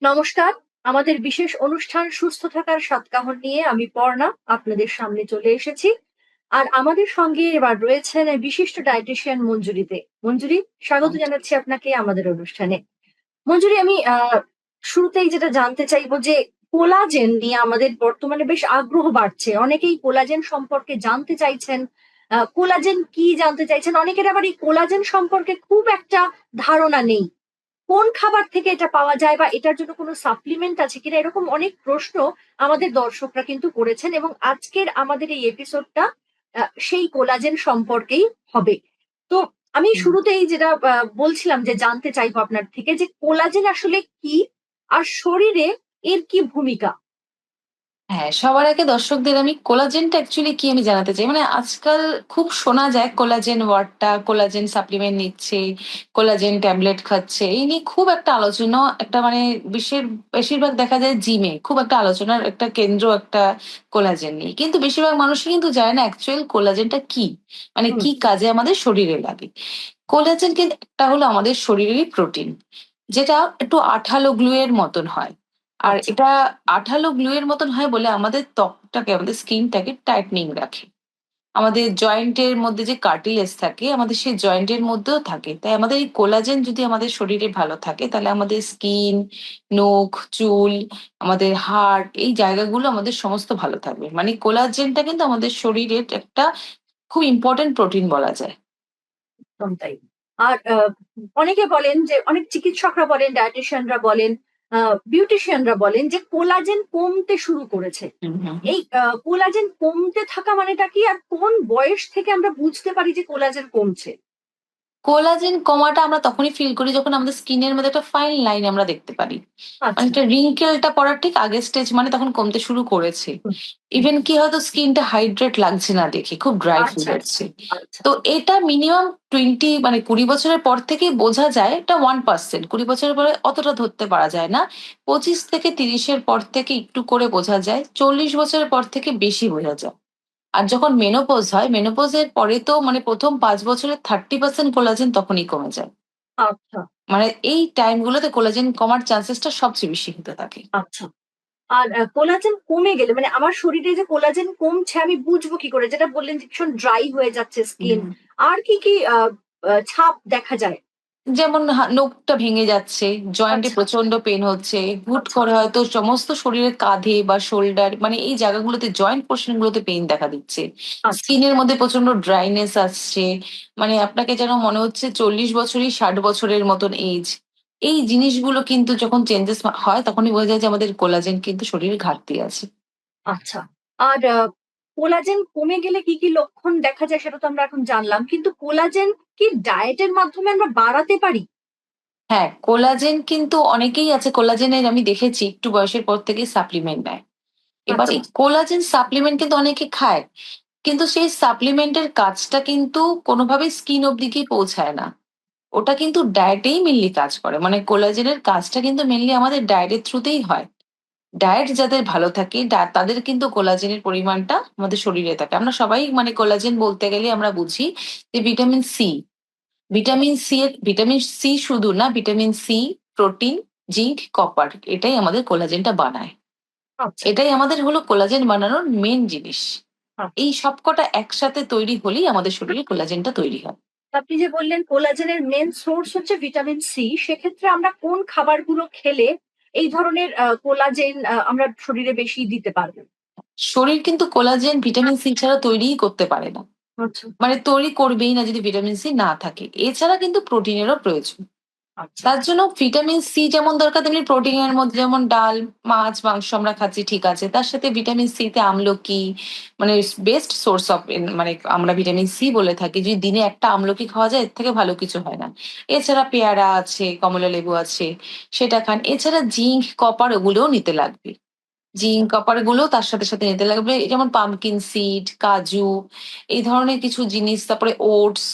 নমস্কার। আমাদের বিশেষ অনুষ্ঠান সুস্থ থাকার সাতকাহন নিয়ে আমি পর্ণা আপনাদের সামনে চলে এসেছি। আর আমাদের সঙ্গে এবার রয়েছেন বিশিষ্ট ডায়েটিশিয়ান মঞ্জুরি দে। মঞ্জুরি, স্বাগত জানাচ্ছি আপনাকে আমাদের অনুষ্ঠানে। মঞ্জুরি, আমি শুরুতেই যেটা জানতে চাইবো যে কোলাজেন নিয়ে আমাদের বর্তমানে বেশ আগ্রহ বাড়ছে। অনেকেই কোলাজেন সম্পর্কে জানতে চাইছেন। কোলাজেন কি জানতে চাইছেন? অনেকের আবার এই কোলাজেন সম্পর্কে খুব একটা ধারণা নেই। কোন খাবার থেকে এটা পাওয়া যায় বা এটার জন্য কোনো সাপ্লিমেন্ট আছে কিনা, এরকম অনেক প্রশ্ন আমাদের দর্শকরা কিন্তু করেছেন, এবং আজকের আমাদের এই এপিসোডটা সেই কোলাজেন সম্পর্কেই হবে। তো আমি হুম। শুরুতেই যেটা বলছিলাম যে জানতে চাইবো আপনার থেকে যে কোলাজেন আসলে কি, আর শরীরে এর কি ভূমিকা। হ্যাঁ, সবার আগে দর্শকদের আমি কোলাজেনটা অ্যাকচুয়ালি কি আমি জানাতে চাই। মানে আজকাল খুব শোনা যায় কোলাজেন ওয়ার্ডটা, কোলাজেন সাপ্লিমেন্ট নিচ্ছে, কোলাজেন ট্যাবলেট খাচ্ছে, এই নিয়ে খুব একটা আলোচনা, একটা মানে বেশিরভাগ দেখা যায় জিমে খুব একটা আলোচনার একটা কেন্দ্র একটা কোলাজেন নিয়ে, কিন্তু বেশিরভাগ মানুষই কিন্তু জানে না অ্যাকচুয়াল কোলাজেনটা কি, মানে হুম। কি কাজে আমাদের শরীরে লাগে। কোলাজেন কিন্তু একটা হলো আমাদের শরীরেরই প্রোটিন, যেটা একটু আঠালো গ্লুয়ের মতন হয়। আর আচ্ছা। এটা আঠালো গ্লুয়ের মতন হয় বলে আমাদের ত্বকটাকে, আমাদের স্কিনটাকে টাইটনিং রাখে। আমাদের জয়েন্টের মধ্যে যে কার্টিলেজ থাকে, আমাদের সেই জয়েন্টের মধ্যেও থাকে। তাই আমাদের এই কোলাজেন যদি আমাদের শরীরে ভালো থাকে, তাহলে আমাদের স্কিন, নখ, চুল, আমাদের হার্ট, এই জায়গাগুলো আমাদের সমস্ত ভালো থাকবে। মানে কোলাজেনটা কিন্তু আমাদের শরীরের একটা খুব ইম্পর্টেন্ট প্রোটিন বলা যায়। একদম তাই। আর অনেকে বলেন, যে অনেক চিকিৎসকরা বলেন, ডায়েটিশিয়ানরা বলেন, বিউটিশিয়ানরা বলেন যে কোলাজেন কমতে শুরু করেছে। হুম, হুম। এই কোলাজেন কমতে থাকা মানেটা কি, আর কোন বয়স থেকে আমরা বুঝতে পারি যে কোলাজেন কমছে? কোলাজেন কমাটা আমরা তখনই ফিল করি যখন আমাদের স্কিনের মধ্যে একটা ফাইন লাইন আমরা দেখতে পারি। মানে আচ্ছা। একটা রিঙ্কেলটা পড়ার ঠিক আগের স্টেজ, মানে তখন কমতে শুরু করেছে। হুম, হুম। ইভেন কি হয়তো স্কিনটা হাইড্রেট লাগছে না, দেখে খুব ড্রাই ফিল আচ্ছা, হচ্ছে। আচ্ছা। তো এটা মিনিমাম 20, মানে 20 বছরের পর থেকেই বোঝা যায়। এটা 1%, 20 বছরের পরে অতটা ধরতে পারা যায় না। 25 থেকে 30-এর পর থেকে একটু করে বোঝা যায়, 40 বছরের পর থেকে বেশি বোঝা যায়। আর যখন মেনোপজ হয়, মেনোপজের পরে তো মানে প্রথম 5 বছরে 30% কোলাজেন তখনই কমে যায়। আচ্ছা, মানে এই টাইমগুলোতে কোলাজেন কমার চান্সেসটা সবচেয়ে বেশি হতে থাকে। আচ্ছা। আর কোলাজেন কমে গেলে, মানে আমার শরীরে যে কোলাজেন কমছে আমি বুঝবো কি করে? যেটা বললেন যে ভীষণ ড্রাই হয়ে যাচ্ছে স্কিন, হুম। আর কি কি ছাপ দেখা যায়? যেমন নখটা ভেঙে যাচ্ছে, জয়েন্টে আচ্ছা, প্রচন্ড পেন হচ্ছে, হুট আচ্ছা, করে হয়তো সমস্ত শরীরের কাঁধে বা শোল্ডার, মানে এই জায়গাগুলোতে, জয়েন্ট পোর্শন গুলোতে পেন দেখা দিচ্ছে। আচ্ছা, স্কিনের মধ্যে প্রচন্ড ড্রাইনেস আসছে, মানে আপনাকে যেন মনে হচ্ছে 40 বছরই 60 বছরের মতন এজ। এই জিনিসগুলো কিন্তু যখন চেঞ্জেস হয়, তখনই বোঝা যায় যে আমাদের কোলাজেন কিন্তু শরীরে ঘাটতি আছে। আচ্ছা। আর কোলাজেন কমে গেলে কি কি লক্ষণ দেখা যায় সেটা তো আমরা এখন জানলাম, কিন্তু কোলাজেন কি ডায়েটের মাধ্যমে আমরা বাড়াতে পারি? হ্যাঁ, কোলাজেন কিন্তু অনেকেই আছে, কোলাজেনের আমি দেখেছি একটু বয়সের পর থেকে সাপ্লিমেন্ট নেয়। এবার আচ্ছা, এই কোলাজেন সাপ্লিমেন্ট কিন্তু অনেকে খায়, কিন্তু সেই সাপ্লিমেন্টের কাজটা কিন্তু কোনোভাবেই স্কিন অব্দি গিয়ে পৌঁছায় না। ওটা কিন্তু ডায়েটেই মেনলি কাজ করে, মানে কোলাজেনের কাজটা কিন্তু মেনলি আমাদের ডায়েটের থ্রুতেই হয়। ডায়েট যাদের ভালো থাকে, তাদের কিন্তু কোলাজেনের পরিমাণটা আমাদের শরীরে থাকে। আমরা সবাই মানে কোলাজেন বলতে গেলে আমরা বুঝি যে ভিটামিন সি। ভিটামিন সি শুধু না, vitamin C, protein, zinc, copper, এটাই আমাদের কোলাজেনটা বানায়। আচ্ছা, এটাই আমাদের হলো কোলাজেন বানানোর মেন জিনিস। আচ্ছা। এই সবকটা একসাথে তৈরি হলেই আমাদের শরীরে কোলাজেনটা তৈরি হয়। আপনি যে বললেন কোলাজেনের মেন সোর্স হচ্ছে ভিটামিন সি, সেক্ষেত্রে আমরা কোন খাবারগুলো খেলে এই ধরনের কোলাজেন আমরা শরীরে বেশি দিতে পারবো? শরীর কিন্তু কোলাজেন ভিটামিন সি ছাড়া তৈরিই করতে পারে না। আচ্ছা, মানে তৈরি করবেই না যদি ভিটামিন সি না থাকে। এছাড়া কিন্তু প্রোটিনেরও প্রয়োজন। আচ্ছা, তার জন্য ভিটামিন সি যেমন দরকার, তেমনি প্রোটিনের মধ্যে যেমন ডাল, মাছ, মাংস আমরা খাচ্ছি, ঠিক আছে, তার সাথে ভিটামিন সি তে আমলকি, মানে বেস্ট সোর্স অফ, মানে আমরা ভিটামিন সি বলে থাকি, যদি দিনে একটা আমলকি খাওয়া যায় এর থেকে ভালো কিছু হয় না। এছাড়া পেয়ারা আছে, কমলা লেবু আছে, সেটা খান। এছাড়া জিঙ্ক, কপার, ওগুলোও নিতে লাগবে। আচ্ছা, জিঙ্ক, কপার গুলো তার সাথে সাথে নিতে লাগবে, যেমন পামকিন সিড, কাজু, এই ধরনের কিছু জিনিস, তারপরে ওটস,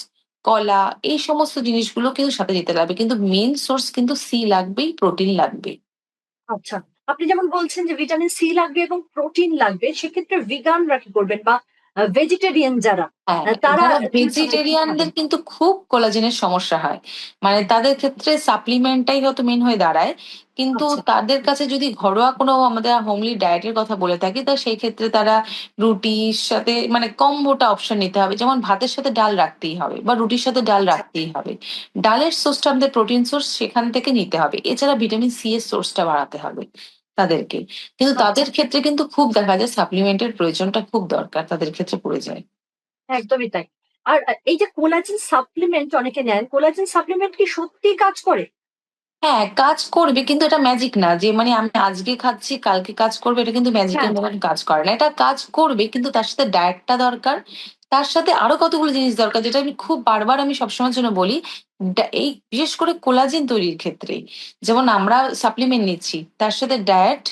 কলা, এই সমস্ত জিনিসগুলো কিন্তু সাথে দিতে লাগবে। কিন্তু মেন সোর্স কিন্তু সি লাগবেই, প্রোটিন লাগবে। আচ্ছা। আপনি যেমন বলছেন যে ভিটামিন সি লাগবে এবং প্রোটিন লাগবে, সেক্ষেত্রে ভিগানরা কি করবেন? বা ভেজিটেরিয়ান যারা হ্যাঁ, তারা যারা তারা কি ভেজিটেরিয়ানদের খাবেন? কিন্তু খুব কোলাজেনের সমস্যা হয়, মানে তাদের ক্ষেত্রে সাপ্লিমেন্টটাই হয়তো মেন হয়ে দাঁড়ায়। কিন্তু আচ্ছা তাদের কাছে যদি ঘরোয়া কোনো আমাদের হোমলি ডায়েটের কথা বলে থাকি, তা সেই ক্ষেত্রে তারা রুটির সাথে মানে কম্বোটা অপশন নিতে হবে, যেমন ভাতের সাথে ডাল রাখতেই হবে বা রুটির সাথে ডাল আচ্ছা রাখতেই হবে। ডালের সোর্সটা আমাদের প্রোটিন সোর্স, সেখান থেকে নিতে হবে। এছাড়া ভিটামিন সি এর সোর্সটা বাড়াতে হবে তাদেরকে। কিন্তু আচ্ছা, তাদের ক্ষেত্রে কিন্তু খুব দেখা যায় সাপ্লিমেন্টের প্রয়োজনটা খুব দরকার, তাদের ক্ষেত্রে পড়ে যায়। একদমই তাই। আর এই যে কোলাজেন সাপ্লিমেন্ট অনেকে নেন, কোলাজেন সাপ্লিমেন্ট কি সত্যি কাজ করে? হ্যাঁ, কাজ করবে, কিন্তু এটা ম্যাজিক না যে মানে আমি আজকে খাচ্ছি কালকে কাজ করবে, এটা কিন্তু ম্যাজিকের হ্যাঁ, মতন কাজ করে না। এটা কাজ করবে, কিন্তু তার সাথে ডায়েটটা দরকার। তার সাথে আরো কতগুলো জিনিস দরকার, যেটা আমি খুব বারবার আমি সবসময়ের জন্য বলি। এই বিশেষ করে কোলাজেন তৈরির ক্ষেত্রে, যেমন আমরা সাপ্লিমেন্ট নিচ্ছি, তার সাথে ডায়েট,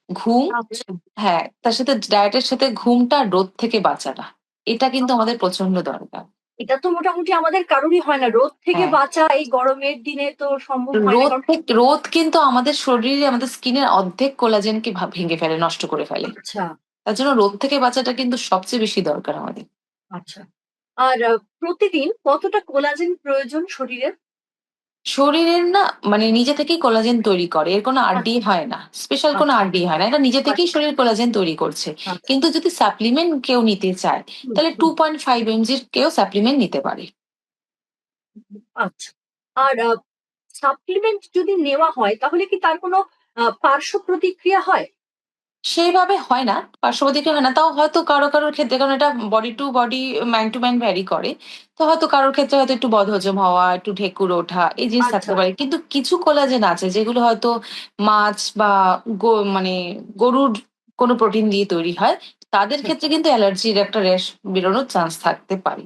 ঘুম। আচ্ছা। হ্যাঁ, তার সাথে ডায়েটের সাথে ঘুমটা, রোদ থেকে বাঁচাটা, এটা কিন্তু আমাদের প্রচন্ড দরকার। এটা তো মোটামুটি আমাদের কারোরই হয় না, রোদ থেকে হ্যাঁ, বাঁচা এই গরমের দিনে তো সম্ভব হয় না, কারণ রোদ কিন্তু আমাদের শরীরে, আমাদের স্কিনের অর্ধেক কোলাজেনকে ভেঙে ফেলে, নষ্ট করে ফেলে। আচ্ছা তার জন্য রোদ থেকে বাঁচাটা কিন্তু সবচেয়ে বেশি দরকার আমাদের। আচ্ছা। আর প্রতিদিন কতটা কোলাজেন প্রয়োজন শরীরের? শরীরের না, মানে নিজে থেকেই কোলাজেন তৈরি করে, এর কোনো আরডি আচ্ছা হয় না, স্পেশাল কোনো আচ্ছা আরডি হয় না, এটা নিজে থেকেই আচ্ছা শরীর কোলাজেন তৈরি করছে। আচ্ছা। কিন্তু যদি সাপ্লিমেন্ট কেউ নিতে চায়, হুম, তাহলে হুম, 2.5 mg কেউ সাপ্লিমেন্ট নিতে পারে। আচ্ছা। আর সাপ্লিমেন্ট যদি নেওয়া হয় তাহলে কি তার কোনো পার্শ্ব প্রতিক্রিয়া হয়? সেইভাবে হয় না, পার্শ্বপ্রতিক্রিয়া হয় না। তাও হয়তো কারোর ক্ষেত্রে, কারণ এটা body to body, man to man vary করে। তো হয়তো কারোর ক্ষেত্রে হয়তো একটু বদহজম হওয়া, একটু ঢেকুর ওঠা, এই জিনিস আচ্ছা থাকতে পারে। কিন্তু কিছু কোলাজেন আছে যেগুলো হয়তো মাছ বা মানে গরুর কোনো প্রোটিন দিয়ে তৈরি হয়। তাদের আচ্ছা। ক্ষেত্রে কিন্তু অ্যালার্জির একটা রেশ বেরোনোর চান্স থাকতে পারে।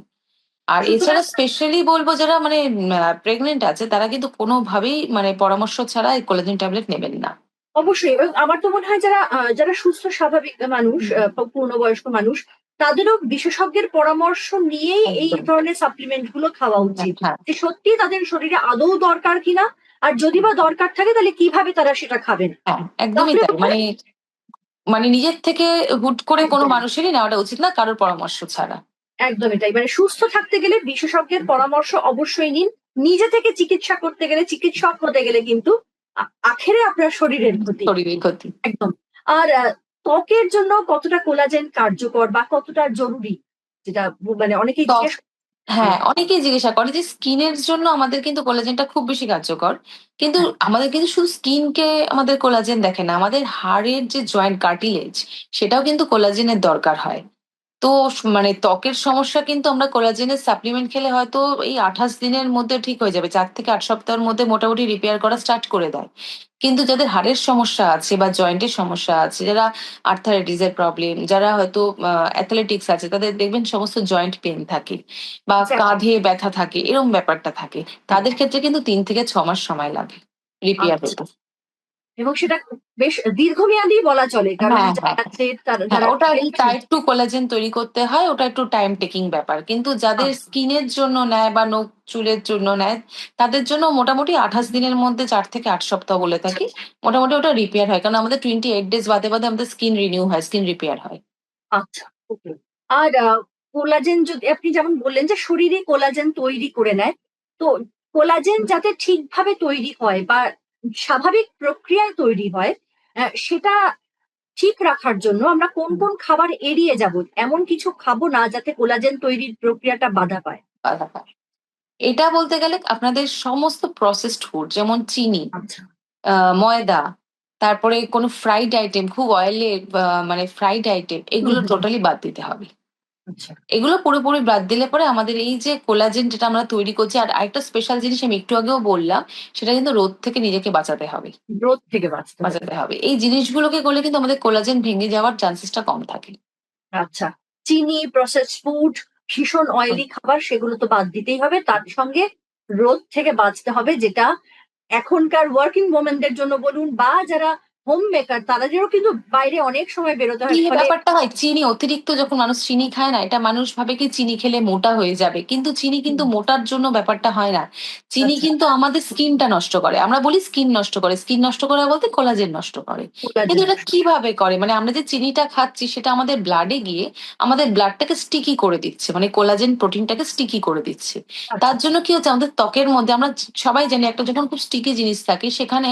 আর সুতরাং এছাড়া স্পেশালি বলবো, যারা মানে প্রেগনেন্ট আছে, তারা কিন্তু কোনোভাবেই মানে পরামর্শ ছাড়া এই কোলাজেন ট্যাবলেট নেবেন না। অবশ্যই, এবং আমার তো মনে হয় যারা যারা সুস্থ স্বাভাবিক মানুষ, হুম, পূর্ণবয়স্ক মানুষ, তাদেরও বিশেষজ্ঞের পরামর্শ নিয়েই এই একদম। ধরনের সাপ্লিমেন্ট গুলো খাওয়া হ্যাঁ, উচিত, হ্যাঁ, যে সত্যি তাদের শরীরে আদৌ দরকার কিনা, আর যদি বা দরকার থাকে তাহলে কিভাবে তারা সেটা খাবেন। হ্যাঁ, একদমই তাহলে তাই। বোধহয় মানে নিজের থেকে হুট করে কোনো একদম মানুষেরই নেওয়াটা উচিত না, কারোর পরামর্শ ছাড়া। একদমই তাই, মানে সুস্থ থাকতে গেলে বিশেষজ্ঞের পরামর্শ অবশ্যই নিন। নিজে থেকে চিকিৎসা করতে গেলে, চিকিৎসক হতে গেলে কিন্তু আখেরে আপনার শরীরের ক্ষতি। শরীরের ক্ষতি। একদম। আর ত্বকের জন্য কতটা কোলাজেন কার্যকর বা কতটা জরুরি, যেটা মানে অনেকেই ত্বক, জিজ্ঞেস করে। হ্যাঁ, অনেকেই জিজ্ঞাসা করে যে স্কিনের জন্য আমাদের কিন্তু কোলাজেনটা খুব বেশি কার্যকর। কিন্তু হ্যাঁ, আমাদের কিন্তু শুধু স্কিনকে আমাদের কোলাজেন দেখে না, আমাদের হাড়ের যে জয়েন্ট কার্টিলেজ, সেটাও কিন্তু কোলাজেনের দরকার হয়। তো মানে ত্বকের সমস্যা কিন্তু আমরা কোলাজেনের সাপ্লিমেন্ট খেলে হয়তো এই 28 দিনের মধ্যে ঠিক হয়ে যাবে, 4 থেকে 8 সপ্তাহের মধ্যে মোটামুটি রিপেয়ার করা স্টার্ট করে দেয়। কিন্তু যাদের হাড়ের সমস্যা আছে বা জয়েন্টের সমস্যা আছে, যারা আর্থারাইটিস এর প্রবলেম, যারা হয়তো অ্যাথলেটিক্স আছে, তাদের দেখবেন সমস্ত জয়েন্ট পেন থাকে বা এক্স্যাক্টলি। কাঁধে ব্যথা থাকে, এরকম ব্যাপারটা থাকে। তাদের ক্ষেত্রে কিন্তু 3 থেকে 6 মাস সময় লাগে রিপেয়ার আচ্ছা, হতে। এবং সেটা বেশ দীর্ঘমেয়াদী বলা চলে, কারণ হ্যাঁ, যারা হ্যাঁ, আছে হ্যাঁ, যারা ওটা খেলছেন। টাইপ টু কোলাজেন তৈরি করতে হয়, ওটা একটু টাইম টেকিং ব্যাপার। কিন্তু যাদের আচ্ছা স্কিনের জন্য নেয় বা নখ চুলের জন্য নেয়, তাদের জন্য মোটামুটি 28 দিনের মধ্যে, 4 থেকে 8 সপ্তাহ বলে থাকি, মোটামুটি ওটা রিপেয়ার হয়। কারণ আমাদের 28 ডেজ বাদে বাদে আমাদের স্কিন রিনিউ হয়, স্কিন রিপেয়ার হয়। আচ্ছা, ওকে। আর কোলাজেন যদি আপনি যেমন বললেন যে শরীরে কোলাজেন তৈরি করে নেয়, তো কোলাজেন যাতে ঠিকভাবে তৈরি হয় বা স্বাভাবিক প্রক্রিয়ায় তৈরি হয়, সেটা ঠিক রাখার জন্য আমরা কোন হুম, কোন খাবার এড়িয়ে যাব? এমন কিছু খাবো না যাতে কোলাজেন তৈরির প্রক্রিয়াটা বাধা পায়। বাধা পায়। এটা বলতে গেলে আপনাদের সমস্ত প্রসেসড ফুড, যেমন চিনি, আচ্ছা ময়দা, তারপরে কোনো ফ্রাইড আইটেম, খুব অয়েলে মানে ফ্রাইড আইটেম, হুম এগুলো হুম টোটালি বাদ দিতে হবে। আচ্ছা। এগুলো পুরোপুরি বাদ দিলে পরে আমাদের এই যে কোলাজেন যেটা আমরা তৈরি করছি, আর আরেকটা স্পেশাল জিনিস আমি একটু আগেও বললাম, সেটা কিন্তু রোদ থেকে নিজেকে বাঁচাতে হবে। রোদ থেকে বাঁচতে হবে। বাঁচাতে হবে, এই জিনিসগুলোকে করলে কিন্তু আমাদের কোলাজেন ভেঙে যাওয়ার চান্সেসটা কম থাকে। আচ্ছা, চিনি, প্রসেসড ফুড, ভীষণ হুম, অয়েলি খাবার সেগুলো তো বাদ দিতেই হবে। তার সঙ্গে রোদ থেকে বাঁচতে হবে, যেটা এখনকার ওয়ার্কিং ওমেনদের জন্য বলুন বা যারা হোম মেকার তাদেরও কিন্তু বাইরে অনেক সময় বেরোতে হয়, কি ফলে ব্যাপারটা হয়, চিনি অতিরিক্ত যখন মানুষ চিনি খায় না, এটা মানুষ ভাবে কি চিনি খেলে মোটা হয়ে যাবে, কিন্তু চিনি কিন্তু হুম, মোটার জন্য ব্যাপারটা হয় না। চিনি আচ্ছা, কিন্তু আমাদের স্কিনটা নষ্ট করে, আমরা বলি স্কিন নষ্ট করে, স্কিন নষ্ট করে বলতে কোলাজেন নষ্ট করে। কিন্তু কোলাজেন এটা নষ্ট। কিভাবে করে, মানে আমরা যে চিনিটা খাচ্ছি সেটা আমাদের ব্লাডে গিয়ে আমাদের ব্লাডটাকে স্টিকি করে দিচ্ছে, মানে কোলাজেন প্রোটিনটাকে স্টিকি করে দিচ্ছে। আচ্ছা, তার জন্য কি হচ্ছে, আমাদের ত্বকের মধ্যে আমরা সবাই জানি একটা যখন খুব স্টিকি জিনিস থাকে সেখানে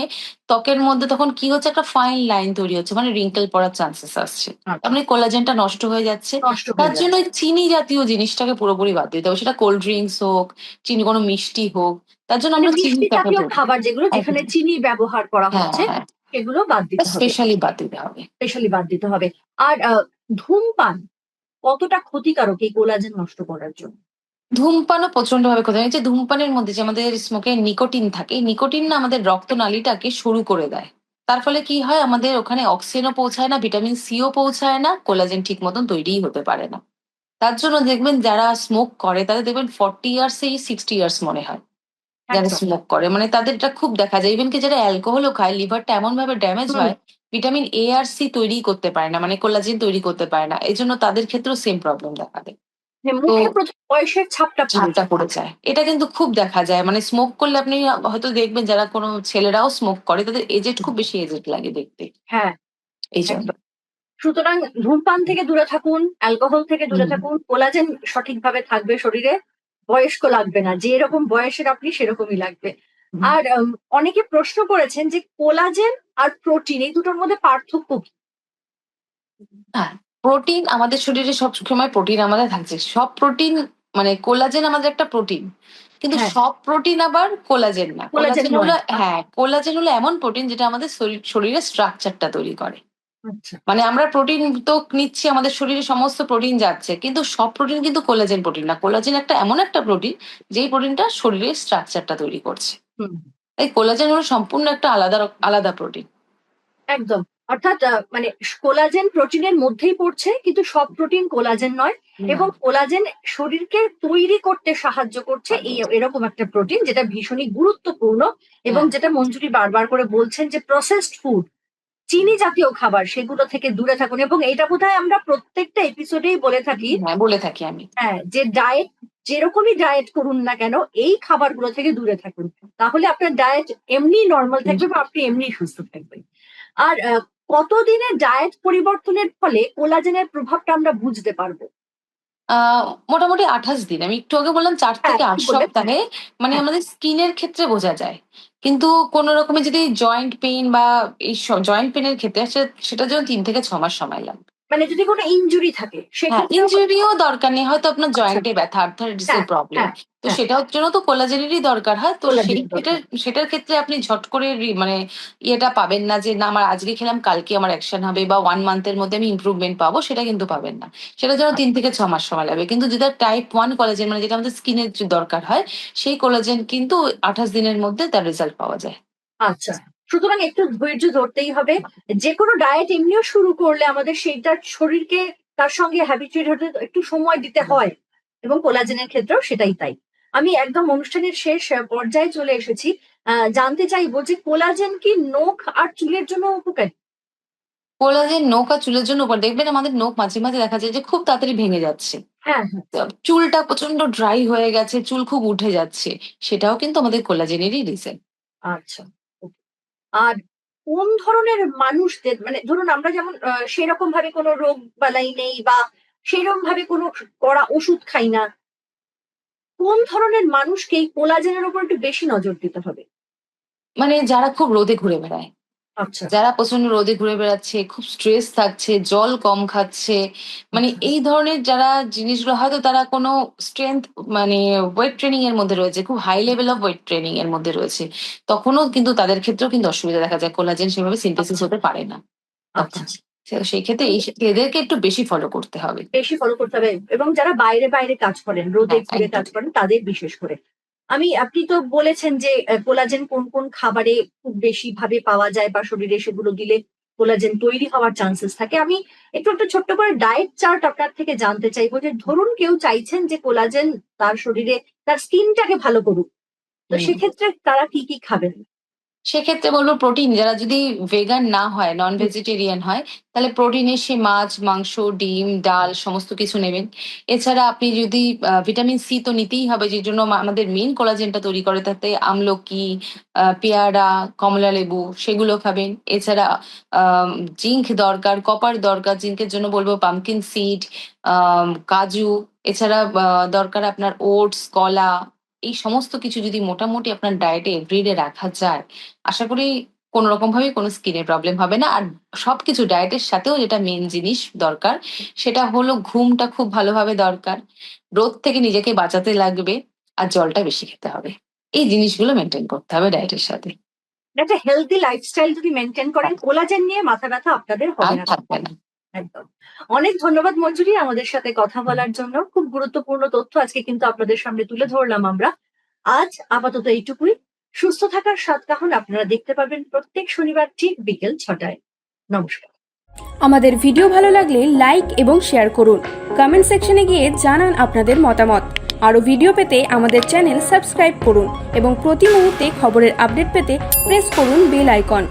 ত্বকের মধ্যে তখন কি হচ্ছে, একটা ফাইন লাইন তৈরি হচ্ছে, মানে রিঙ্কেল পড়ার চান্সেস আসছে। তার আচ্ছা, মানে কোলাজেনটা নষ্ট হয়ে যাচ্ছে। নষ্ট তার হয়ে জন্য যাচ্ছে। ওই চিনি জাতীয় জিনিসটাকে পুরোপুরি বাদ দিতে হবে, সেটা কোল্ড ড্রিঙ্কস হোক, চিনি কোনো মিষ্টি হোক, তার জন্য মানে আমরা মিষ্টি চিনিটাকে জাতীয় বলি। খাবার যেগুলো যেখানে একদম। চিনি ব্যবহার করা হ্যাঁ হচ্ছে হ্যাঁ, সেগুলো বাদ দিতে হবে, স্পেশালি বাদ দিতে হবে। স্পেশালি বাদ দিতে হবে। আর ধূমপান কতটা ক্ষতিকারক এই কোলাজেন নষ্ট করার জন্য? ধূমপানও প্রচন্ড ভাবে ক্ষতি, এই যে ধূমপানের মধ্যে যে আমাদের স্মোকের নিকোটিন থাকে, এই নিকোটিন না আমাদের রক্তনালীটাকে সরু করে দেয়। তার ফলে কি হয়, আমাদের ওখানে অক্সিজেনও পৌঁছায় না, ভিটামিন সিও পৌঁছায় না, কোলাজেন ঠিক মতন তৈরিই হতে পারে না। তার জন্য দেখবেন যারা স্মোক করে তাদের দেখবেন 40 ইয়ার্সেই 60 ইয়ার্স মনে হয়। যারা একদম। স্মোক করে মানে তাদের এটা খুব দেখা যায়, ইভেন কি যারা অ্যালকোহলও খায়, লিভারটা এমন ভাবে ড্যামেজ হুম। হয়, ভিটামিন এ আর সি তৈরি করতে পারে না, মানে কোলাজেন তৈরি করতে পারে না, এই জন্য তাদের ক্ষেত্রেও সেম প্রবলেম দেখা দেয়। হ্যাঁ, তো মুখে প্রথম বয়সের ছাপটা পড়ে ছাপটা যায়। পড়ে যায়, এটা কিন্তু খুব দেখা যায়, মানে স্মোক করলে আপনি হয়তো দেখবেন যারা কোনো ছেলেরাও স্মোক করে তাদের এজেড খুব বেশি এজেড লাগে দেখতে, হ্যাঁ, এই জন্য। একদম। সুতরাং ধূমপান থেকে দূরে থাকুন, অ্যালকোহল থেকে দূরে হুম। থাকুন, কোলাজেন সঠিকভাবে থাকবে শরীরে, বয়স্ক লাগবে না, যে এরকম বয়সের আপনি সেরকমই লাগবে। হুম। আর অনেকে প্রশ্ন করেছেন যে কোলাজেন আর প্রোটিন এই দুটোর মধ্যে পার্থক্য কি? হ্যাঁ, প্রোটিন আমাদের শরীরে সব সময় প্রোটিন আমাদের থাকছে। সব প্রোটিন মানে কোলাজেন আমাদের একটা প্রোটিন। কিন্তু হ্যাঁ, সব প্রোটিন আবার কোলাজেন না। কোলাজেন কোলাজেন নয়। হলো, হ্যাঁ, কোলাজেন হলো এমন প্রোটিন যেটা আমাদের শরীরের স্ট্রাকচারটা তৈরি করে। আচ্ছা। মানে আমরা প্রোটিন তো নিচ্ছি, আমাদের শরীরে সমস্ত প্রোটিন যাচ্ছে। কিন্তু সব প্রোটিন কিন্তু কোলাজেন প্রোটিন না। কোলাজেন একটা এমন একটা প্রোটিন যেই প্রোটিনটা শরীরের স্ট্রাকচারটা তৈরি করছে। হুম। তাই কোলাজেন হলো সম্পূর্ণ একটা আলাদা আলাদা প্রোটিন। একদম। অর্থাৎ মানে কোলাজেন প্রোটিনের মধ্যেই পড়ছে, কিন্তু সব প্রোটিন কোলাজেন নয়। না। এবং কোলাজেন শরীরকে তৈরি করতে সাহায্য করছে এই এরকম একটা প্রোটিন যেটা ভীষণই গুরুত্বপূর্ণ। এবং হ্যাঁ। যেটা মঞ্জুরি বারবার করে বলছেন যে প্রসেসড ফুড, চিনি জাতীয় খাবার সেগুলো থেকে দূরে থাকুন। এবং এটা বোধহয় আমরা প্রত্যেকটা এপিসোডেই বলে থাকি, হ্যাঁ, বলে থাকি আমি। হ্যাঁ, যে ডায়েট যেরকমই ডায়েট করুন না কেন এই খাবারগুলো থেকে দূরে থাকুন। তাহলে আপনার ডায়েট এমনি নরমাল থাকবে বা আপনি এমনি সুস্থ থাকবেন। আর কতদিনের ডায়েট পরিবর্তনের ফলে কোলাজেনের প্রভাবটা আমরা বুঝতে পারবো? আহ মোটামুটি 28 দিন, আমি একটু আগে বললাম চার হ্যাঁ, থেকে আট কি বললেন? সপ্তাহে মানে হ্যাঁ, আমাদের স্কিনের ক্ষেত্রে বোঝা যায়। কিন্তু কোন রকমের যদি জয়েন্ট পেইন বা এই জয়েন্ট পেইনের ক্ষেত্রে সেটার জন্য 3 থেকে 6 মাস সময় লাগবে। মানে যদি কোনো ইনজুরি থাকে হ্যাঁ, সেক্ষেত্রেও ইনজুরিও দরকার নেই, হয়তো আপনার আচ্ছা, জয়েন্টে ব্যথা, আর্থারাইটিস এর হ্যাঁ, প্রবলেম, হ্যাঁ, তো হ্যাঁ, সেটার জন্য তো কোলাজেনেরই দরকার হয়, তো সেই কোলাজেনের সেটার দরকার। সেটার ক্ষেত্রে আপনি ঝট করে মানে ইয়েটা পাবেন না যে না আমার আজকে খেলাম কালকে আমার অ্যাকশন হবে বা 1 মান্থের মধ্যে আমি ইমপ্রুভমেন্ট পাবো, সেটা কিন্তু পাবেন না। সেটার জন্য 3 থেকে 6 মাস সময় লাগবে। কিন্তু যেটা টাইপ 1 কোলাজেন, মানে যেটা আমাদের স্কিনের দরকার হয়, সেই কোলাজেন কিন্তু 28 দিনের মধ্যে তার রেজাল্ট পাওয়া যায়। আচ্ছা। সুতরাং একটু ধৈর্য ধরতেই হবে। যেকোনো ডায়েট এমনিও শুরু করলে আমাদের সেইটার শরীরকে তার সঙ্গে হ্যাবিচুয়েট হতে একটু সময় দিতে হয়। এবং কোলাজেনের ক্ষেত্রেও সেটাই তাই। আমি একদম অনুষ্ঠানের শেষ পর্যায়ে চলে এসেছি। জানতে চাইবো যে কোলাজেন কি নখ আর চুলের জন্য উপকারী? কোলাজেন নখ আর চুলের জন্য দেখবেন আমাদের নখ মাঝে মাঝে দেখা যায় যে খুব তাড়াতাড়ি ভেঙে যাচ্ছে, হ্যাঁ, হ্যাঁ। চুলটা প্রচন্ড ড্রাই হয়ে গেছে, চুল খুব উঠে যাচ্ছে, সেটাও কিন্তু আমাদের কোলাজেনেরই রিজন। আচ্ছা। ওকে। আর কোন ধরনের মানুষদের মানে ধরুন আমরা যেমন সেরকম ভাবে কোনো রোগ বালাই নেই বা সেরকম ভাবে কোনো কড়া ওষুধ খাই না। কোন ধরনের মানুষকে এই কোলাজেনের উপর একটু বেশি নজর দিতে হবে? মানে যারা খুব রোদে ঘুরে বেড়ায়, আচ্ছা, যারা প্রচন্ড রোদে ঘুরে বেড়াচ্ছে, খুব স্ট্রেস থাকছে, জল কম খাচ্ছে, মানে আচ্ছা, এই ধরনের যারা জিনিসগুলো হয়তো তারা কোনো স্ট্রেংথ মানে ওয়েট ট্রেনিং এর মধ্যে রয়েছে, খুব high level of weight training এর মধ্যে রয়েছে, তখনও কিন্তু তাদের ক্ষেত্রেও কিন্তু অসুবিধা দেখা যায়, কোলাজেন সেভাবে সিনথেসিস আচ্ছা, হতে পারে না তখন। আচ্ছা। সেই ক্ষেত্রে এদেরকে একটু বেশি ফলো করতে হবে। বেশি ফলো করতে হবে এবং যারা বাইরে বাইরে কাজ করেন, রোদে হ্যাঁ, ঘুরে একদম। কাজ করেন তাদের বিশেষ করে। আপনি তো বলেছেন যে কোলাজেন কোন কোন খাবারে খুব বেশি ভাবে পাওয়া যায় বা শরীরে সেগুলো দিলে কোলাজেন তৈরি হওয়ার চান্সেস থাকে। আমি একটু একটা ছোট্ট করে ডায়েট চার্ট আপনার থেকে জানতে চাইবো যে ধরুন কেউ চাইছেন যে কোলাজেন তার শরীরে তার স্কিনটাকে ভালো করুক। তো হুম। সেক্ষেত্রে তারা কি কি খাবেন? সেক্ষেত্রে বলবো প্রোটিন, যারা যদি ভেগান না হয়, নন ভেজিটেরিয়ান হয়, তাহলে প্রোটিনের সে মাছ, মাংস, ডিম, ডাল সমস্ত কিছু নেবেন। এছাড়া আপনি যদি ভিটামিন সি তো নিতেই হবে, যে জন্য আমাদের মেন কোলাজেনটা তৈরি করে, তাতে আমলকি, পেয়ারা, কমলা লেবু সেগুলো খাবেন। এছাড়া জিঙ্ক দরকার, কপার দরকার। জিঙ্কের জন্য বলবো পামকিন সিড, কাজু। এছাড়া দরকার আপনার ওটস, কলা। এই সমস্ত কিছু যদি মোটামুটি আপনার ডায়েটে এভরিডে রাখা যায়, আশা করি কোনো রকম ভাবে কোনো স্কিনের প্রবলেম হবে না। আর সবকিছু ডায়েটের সাথেও যেটা মেন জিনিস দরকার, সেটা হলো ঘুমটা খুব ভালোভাবে দরকার, রোদ থেকে নিজেকে বাঁচাতে লাগবে, আর জলটা বেশি খেতে হবে। এই জিনিসগুলো মেনটেন করতে হবে ডায়েটের সাথে। একটা হেলদি লাইফস্টাইল যদি মেনটেন করেন, কোলাজেন নিয়ে মাথা ব্যথা আপনাদের হবে আর না। থাকবে না। একদম। অনেক ধন্যবাদ মঞ্জুরি আমাদের সাথে কথা বলার জন্য। খুব গুরুত্বপূর্ণ তথ্য আজকে কিন্তু আপনাদের সামনে তুলে ধরলাম আমরা। আজ আপাতত এইটুকুই। সুস্থ থাকার সাতকাহন আপনারা দেখতে পাবেন প্রত্যেক শনিবার ঠিক বিকেল 6টায়। নমস্কার। আমাদের ভিডিও ভালো লাগলে লাইক এবং শেয়ার করুন। কমেন্ট সেকশনে গিয়ে জানান আপনাদের মতামত। আরও ভিডিও পেতে আমাদের চ্যানেল সাবস্ক্রাইব করুন এবং প্রতি মুহূর্তে খবরের আপডেট পেতে প্রেস করুন বেল আইকন।